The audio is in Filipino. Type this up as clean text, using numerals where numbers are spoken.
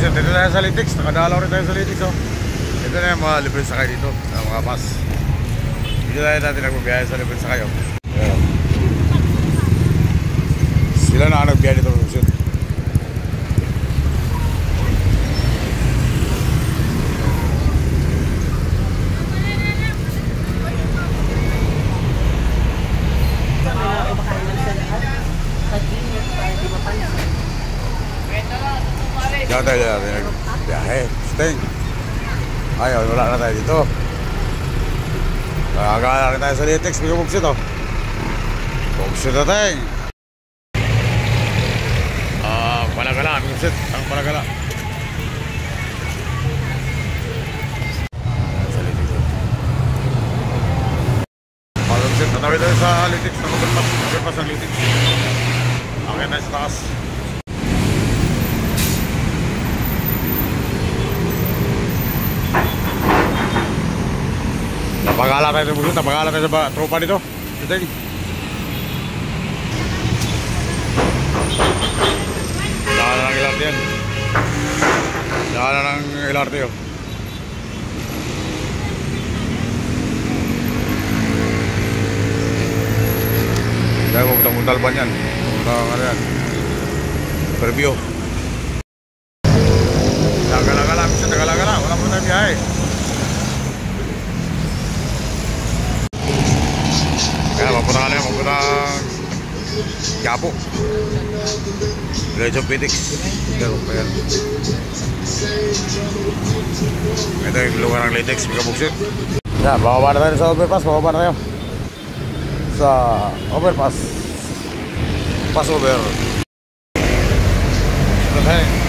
Buksit, dito tayo sa Litix. Nakadalaw rin tayo sa Litix, oh. Ito na yung mga libre sakay dito, mga bus. Dito tayo natin nagbabiyahe sa libre sakay, oh. Ayan. Sila na nagbiyahe dito, Buksit. Diyan tayo natin nagbiyahe. Sting. Ayaw, wala na tayo dito. Nakakala rin tayo sa Litix. May buksit, oh. Buksit na tayo. Palagala. May buksit. Ang palagala. Sa Litix, oh. Buksit. Natawid tayo sa Litix. Nag-overpass ang Litix. Akin tayo sa taas. Napagala tayo sa buksit, napagala tayo sa tropa dito. Siting. Saka na ng LRT yan. Saka na ng LRT, oh. Kaya pumunta Talban yan. Pumunta ano yan. Preview. Nagala-gala, buksit, nagala-gala. Wala po tayong biyahe. Kaya mapunta ka na yan, mapunta Quiapo. Village of Phoenix. Ito yung lugar ng Litix, Mika Buksit. Yan, bababa na tayo sa overpass, bababa na tayo sa overpass. Pass over. Ito tayo.